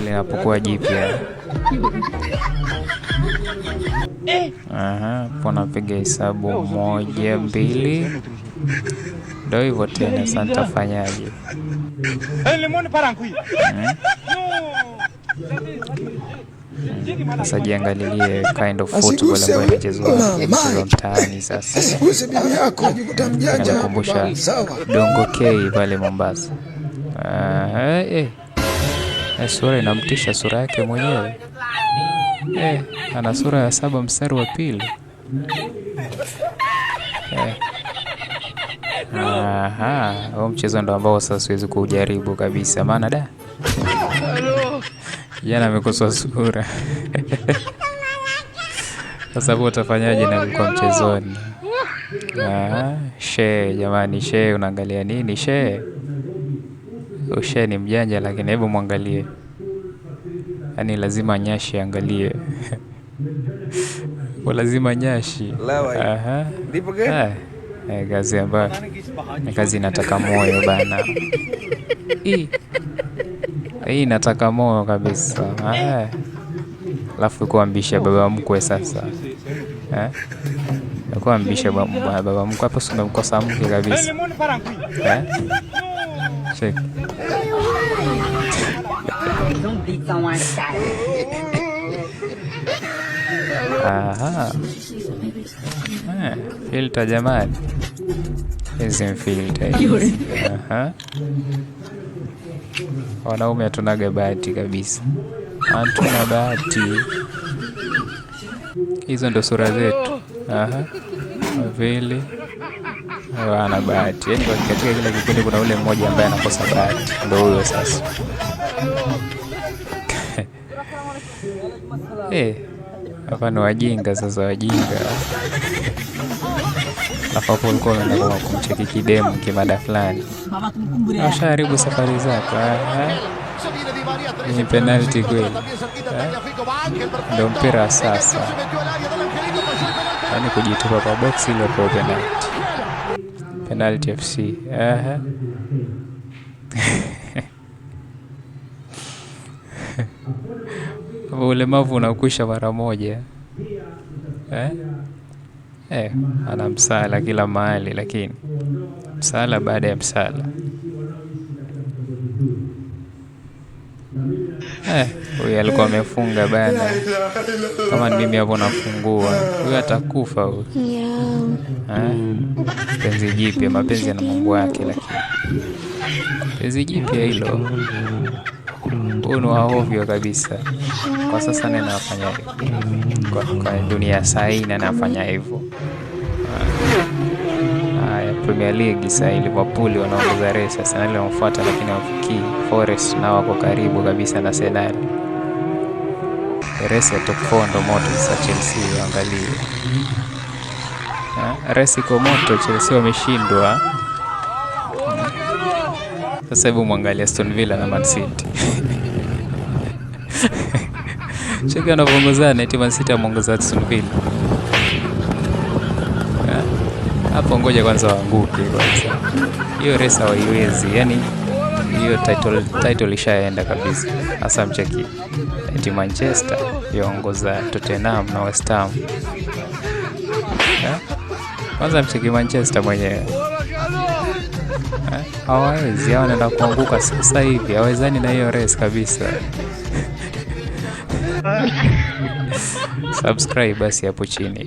linapokuwa jipya. Napiga hesabu 1 2. Ndio hivyo tena, sasa nitafanyaje? Sasa jiangalilie kind of football ambayo inachezwa mtaani sasa. Nakumbusha Dongo K pale Mombasa. Sura inamtisha sura yake mwenyewe. Ana sura ya 7 mstari wa 2. Huo mchezo ndo ambao sasa siwezi kujaribu kabisa, maana jana amekosa sura. Sasa hapo utafanyaje na kwa mchezoni? She jamani, she unaangalia nini she? She ni mjanja, lakini hebu muangalie. Yaani lazima nyashi angalie. Lazima nyashi. Kazi ambayo ni kazi inataka moyo bana. Hii inataka moyo kabisa. Alafu kuambisha baba mkwe sasa. Kuambisha baba mkwe hapo sio mkosa mke kabisa. Check. Filter jamani. Hizi filter. Wanaume hatunaga bahati kabisa. Hatuna bahati. Hizo ndo sura zetu. Vile wana bahati. Yaani katika kila kipindi kuna ule mmoja ambaye anakosa bahati. Ndio huyo sasa. Hapa ni wajinga sasa, wajinga. Hapo ulikuwa unaenda kumcheki kidemu kimada fulani. Ushaharibu safari zako. Ni penalty kweli. Ndio mpira sasa. Yaani kujitupa kwa box ile kwa penalty. Penalty FC. Ulemavu unakwisha mara moja. Ana msala kila mahali, lakini msala baada ya msala. Huyu alikuwa amefunga bana. Kama mimi hapo nafungua, huyu atakufa huyu. Penzi jipya, mapenzi yana mambo yake, lakini penzi jipya hilo ni wahovyo kabisa. Kwa sasa nena nafanya kwa dunia saa hii na nafanya hivyo. Premier League sasa Liverpool wanaongoza race sasa, na ile wanafuata lakini hawafiki. Forest nao wako karibu kabisa na Arsenal. Race ya top 4 ndo moto sasa. Chelsea angalie. Race iko moto, Chelsea wameshindwa. Sasa hebu muangalia Aston Villa na Man City. Cheka na kuongozana eti Man City amuongoza Aston Villa. Hapo ngoja kwanza waanguke kwanza. Hiyo race hawaiwezi. Yaani hiyo title ishaenda kabisa. Hasa mcheki eti Manchester yaongoza Tottenham na West Ham. Kwanza mcheki Manchester mwenyewe. Hawawezi, wanaenda kuanguka sasa hivi. Hawezani na hiyo race kabisa. Subscribe basi hapo chini.